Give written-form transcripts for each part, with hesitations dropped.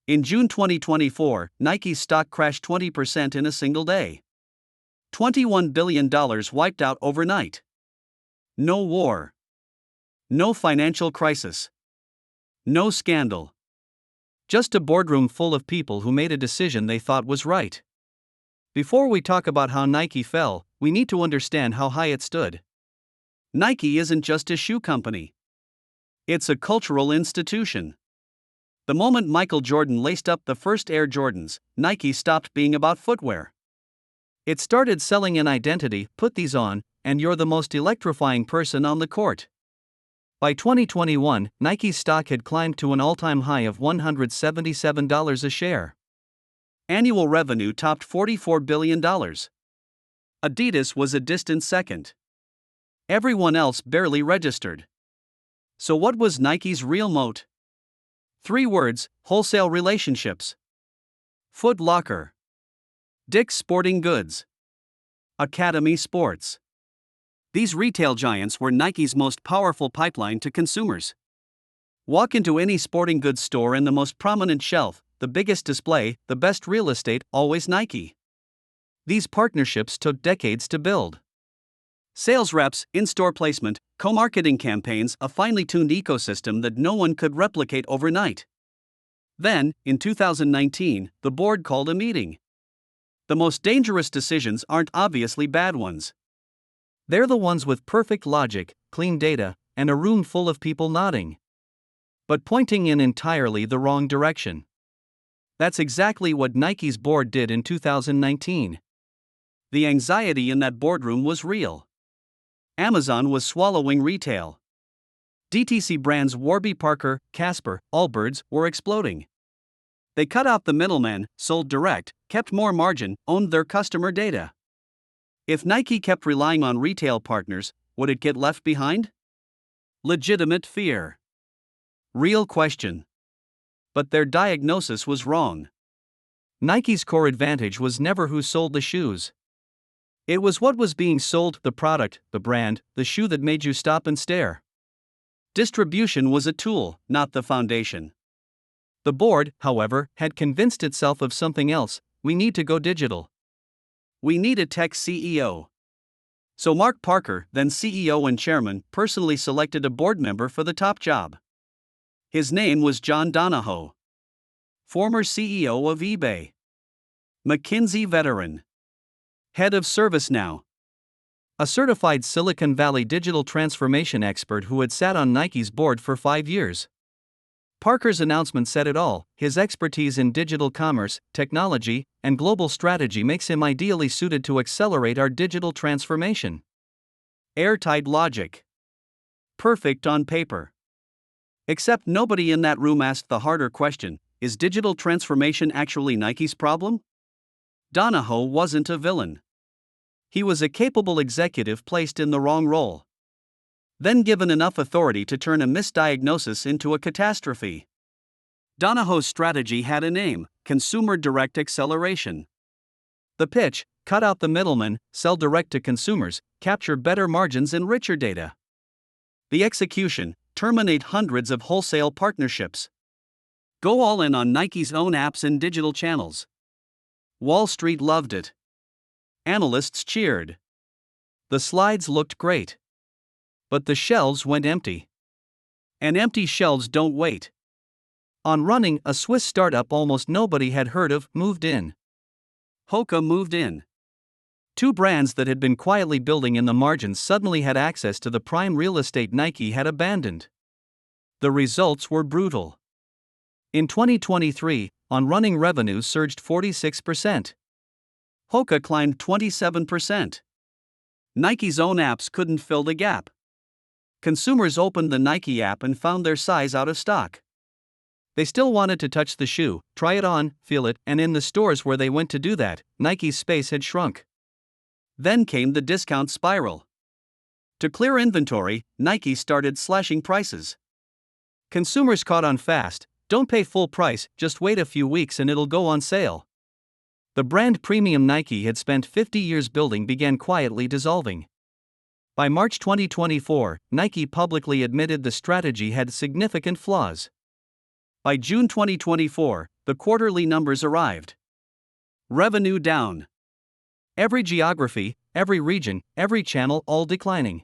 In June 2024, Nike's stock crashed 20% in a single day. $21 billion wiped out overnight. No war. No financial crisis. No scandal. Just a boardroom full of people who made a decision they thought was right. Before we talk about how Nike fell, we need to understand how high it stood. Nike isn't just a shoe company. It's a cultural institution. The moment Michael Jordan laced up the first Air Jordans, Nike stopped being about footwear. It started selling an identity: put these on, and you're the most electrifying person on the court. By 2021, Nike's stock had climbed to an all-time high of $177 a share. Annual revenue topped $44 billion. Adidas was a distant second. Everyone else barely registered. So what was Nike's real moat? 3 words: wholesale relationships. Foot Locker, Dick's Sporting Goods, Academy Sports. These retail giants were Nike's most powerful pipeline to consumers. Walk into any sporting goods store and the most prominent shelf, the biggest display, the best real estate, always Nike. These partnerships took decades to build. Sales reps, in-store placement, co-marketing campaigns, a finely tuned ecosystem that no one could replicate overnight. Then, in 2019, the board called a meeting. The most dangerous decisions aren't obviously bad ones. They're the ones with perfect logic, clean data, and a room full of people nodding, but pointing in entirely the wrong direction. That's exactly what Nike's board did in 2019. The anxiety in that boardroom was real. Amazon was swallowing retail. DTC brands Warby Parker, Casper, Allbirds were exploding. They cut out the middleman, sold direct, kept more margin, owned their customer data. If Nike kept relying on retail partners, would it get left behind? Legitimate fear. Real question. But their diagnosis was wrong. Nike's core advantage was never who sold the shoes. It was what was being sold: the product, the brand, the shoe that made you stop and stare. Distribution was a tool, not the foundation. The board, however, had convinced itself of something else: we need to go digital. We need a tech CEO. So Mark Parker, then CEO and chairman, personally selected a board member for the top job. His name was John Donahoe, former CEO of eBay, McKinsey veteran, head of ServiceNow, a certified Silicon Valley digital transformation expert who had sat on Nike's board for 5 years. Parker's announcement said it all: his expertise in digital commerce, technology, and global strategy makes him ideally suited to accelerate our digital transformation. Airtight logic. Perfect on paper. Except nobody in that room asked the harder question: is digital transformation actually Nike's problem? Donahoe wasn't a villain. He was a capable executive placed in the wrong role, then given enough authority to turn a misdiagnosis into a catastrophe. Donahoe's strategy had a name: consumer direct acceleration. The pitch: cut out the middleman, sell direct to consumers, capture better margins and richer data. The execution: terminate hundreds of wholesale partnerships. Go all in on Nike's own apps and digital channels. Wall Street loved it. Analysts cheered. The slides looked great. But the shelves went empty. And empty shelves don't wait. On Running, a Swiss startup almost nobody had heard of, moved in. Hoka moved in. 2 brands that had been quietly building in the margins suddenly had access to the prime real estate Nike had abandoned. The results were brutal. In 2023, On Running revenues surged 46%. Hoka climbed 27%. Nike's own apps couldn't fill the gap. Consumers opened the Nike app and found their size out of stock. They still wanted to touch the shoe, try it on, feel it, and in the stores where they went to do that, Nike's space had shrunk. Then came the discount spiral. To clear inventory, Nike started slashing prices. Consumers caught on fast: don't pay full price, just wait a few weeks and it'll go on sale. The brand premium Nike had spent 50 years building began quietly dissolving. By March 2024, Nike publicly admitted the strategy had significant flaws. By June 2024, the quarterly numbers arrived. Revenue down. Every geography, every region, every channel all declining.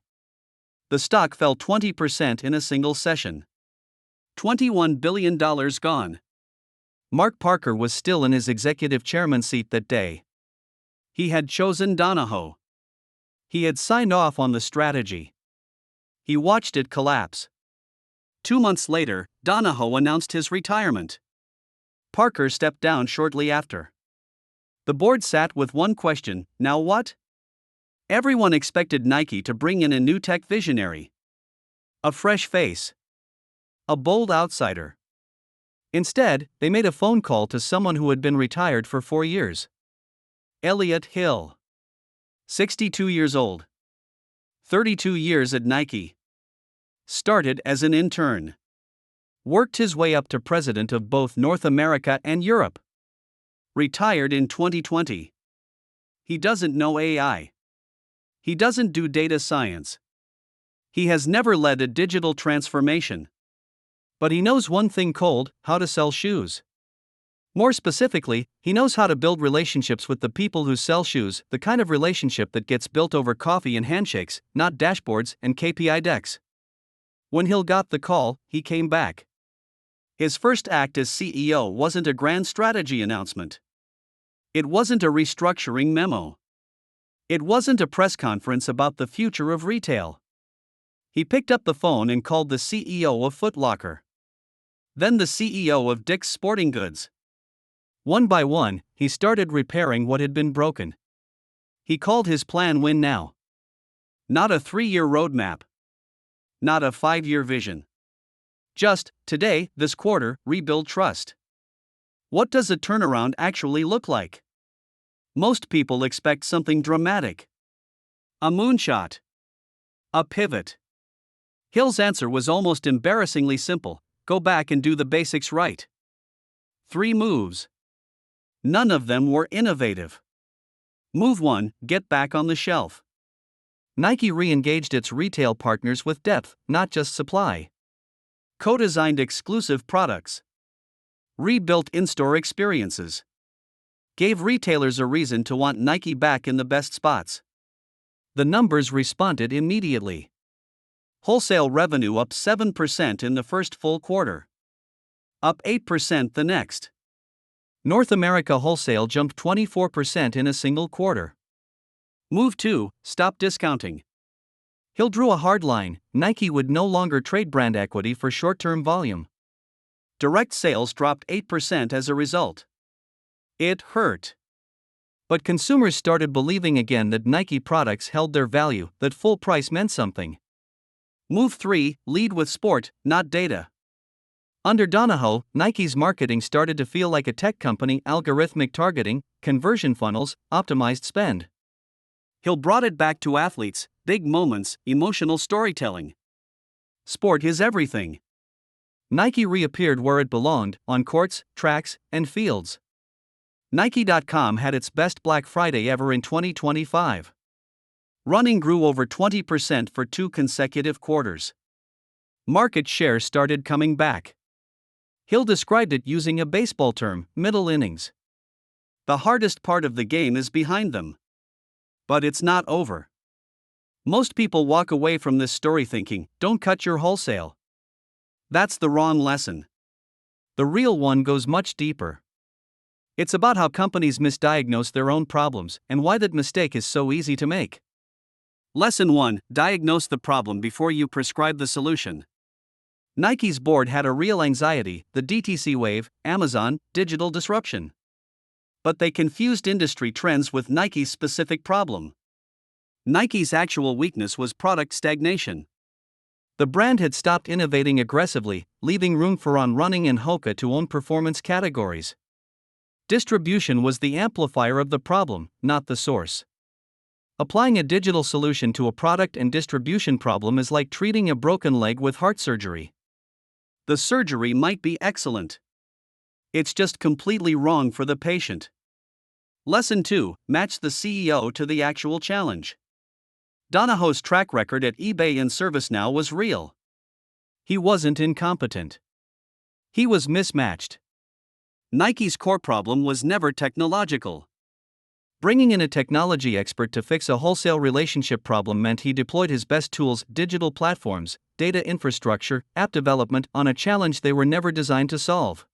The stock fell 20% in a single session. $21 billion gone. Mark Parker was still in his executive chairman seat that day. He had chosen Donahoe. He had signed off on the strategy. He watched it collapse. 2 months later, Donahoe announced his retirement. Parker stepped down shortly after. The board sat with one question: now what? Everyone expected Nike to bring in a new tech visionary. A fresh face. A bold outsider. Instead, they made a phone call to someone who had been retired for 4 years. Elliott Hill. 62 years old. 32 years at Nike. Started as an intern. Worked his way up to president of both North America and Europe. Retired in 2020. He doesn't know AI. He doesn't do data science. He has never led a digital transformation. But he knows one thing cold: how to sell shoes. More specifically, he knows how to build relationships with the people who sell shoes, the kind of relationship that gets built over coffee and handshakes, not dashboards and KPI decks. When Hill got the call, he came back. His first act as CEO wasn't a grand strategy announcement. It wasn't a restructuring memo. It wasn't a press conference about the future of retail. He picked up the phone and called the CEO of Foot Locker. Then the CEO of Dick's Sporting Goods. One by one, he started repairing what had been broken. He called his plan Win Now. Not a 3-year roadmap. Not a 5-year vision. Just, today, this quarter, rebuild trust. What does a turnaround actually look like? Most people expect something dramatic. A moonshot. A pivot. Hill's answer was almost embarrassingly simple: go back and do the basics right. 3 moves. None of them were innovative. Move 1, get back on the shelf. Nike re-engaged its retail partners with depth, not just supply. Co-designed exclusive products. Rebuilt in-store experiences. Gave retailers a reason to want Nike back in the best spots. The numbers responded immediately. Wholesale revenue up 7% in the first full quarter. Up 8% the next. North America wholesale jumped 24% in a single quarter. Move 2, stop discounting. Hill drew a hard line: Nike would no longer trade brand equity for short-term volume. Direct sales dropped 8% as a result. It hurt. But consumers started believing again that Nike products held their value, that full price meant something. Move 3, lead with sport, not data. Under Donahoe, Nike's marketing started to feel like a tech company: algorithmic targeting, conversion funnels, optimized spend. Hill brought it back to athletes: big moments, emotional storytelling. Sport is everything. Nike reappeared where it belonged: on courts, tracks, and fields. Nike.com had its best Black Friday ever in 2025. Running grew over 20% for 2 consecutive quarters. Market share started coming back. Hill described it using a baseball term: middle innings. The hardest part of the game is behind them. But it's not over. Most people walk away from this story thinking, don't cut your wholesale. That's the wrong lesson. The real one goes much deeper. It's about how companies misdiagnose their own problems and why that mistake is so easy to make. Lesson 1: diagnose the problem before you prescribe the solution. Nike's board had a real anxiety: the DTC wave, Amazon, digital disruption. But they confused industry trends with Nike's specific problem. Nike's actual weakness was product stagnation. The brand had stopped innovating aggressively, leaving room for On Running and Hoka to own performance categories. Distribution was the amplifier of the problem, not the source. Applying a digital solution to a product and distribution problem is like treating a broken leg with heart surgery. The surgery might be excellent. It's just completely wrong for the patient. Lesson 2: match the CEO to the actual challenge. Donahoe's track record at eBay and ServiceNow was real. He wasn't incompetent. He was mismatched. Nike's core problem was never technological. Bringing in a technology expert to fix a wholesale relationship problem meant he deployed his best tools, digital platforms, data infrastructure, app development, on a challenge they were never designed to solve.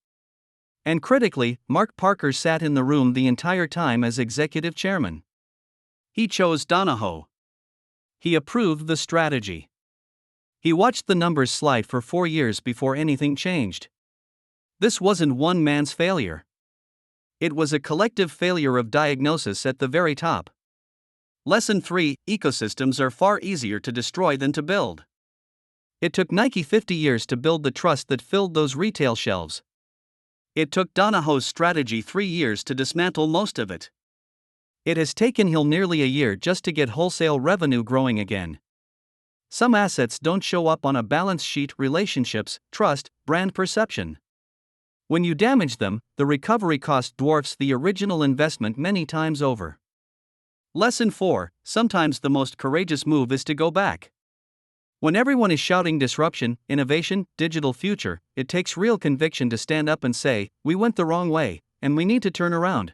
And critically, Mark Parker sat in the room the entire time as executive chairman. He chose Donahoe. He approved the strategy. He watched the numbers slide for 4 years before anything changed. This wasn't one man's failure. It was a collective failure of diagnosis at the very top. Lesson 3: Ecosystems are far easier to destroy than to build. It took Nike 50 years to build the trust that filled those retail shelves. It took Donahoe's strategy 3 years to dismantle most of it. It has taken Hill nearly a year just to get wholesale revenue growing again. Some assets don't show up on a balance sheet: relationships, trust, brand perception. When you damage them, the recovery cost dwarfs the original investment many times over. Lesson 4: Sometimes the most courageous move is to go back. When everyone is shouting disruption, innovation, digital future, it takes real conviction to stand up and say, "We went the wrong way, and we need to turn around."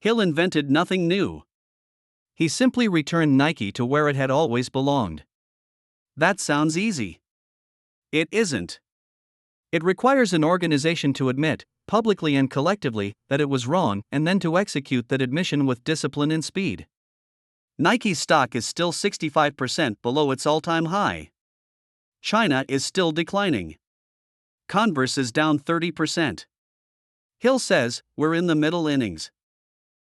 Hill invented nothing new. He simply returned Nike to where it had always belonged. That sounds easy. It isn't. It requires an organization to admit, publicly and collectively, that it was wrong, and then to execute that admission with discipline and speed. Nike's stock is still 65% below its all-time high. China is still declining. Converse is down 30%. Hill says, "We're in the middle innings."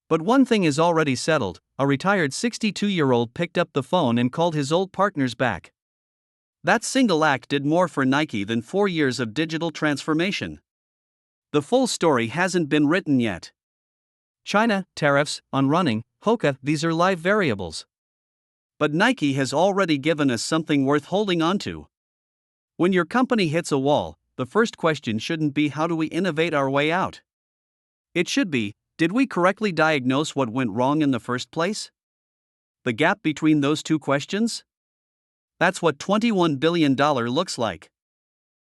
But one thing is already settled: a retired 62-year-old picked up the phone and called his old partners back. That single act did more for Nike than 4 years of digital transformation. The full story hasn't been written yet. China, tariffs, On Running, Hoka, these are live variables. But Nike has already given us something worth holding on to. When your company hits a wall, the first question shouldn't be, how do we innovate our way out? It should be, did we correctly diagnose what went wrong in the first place? The gap between those two questions? That's what $21 billion looks like.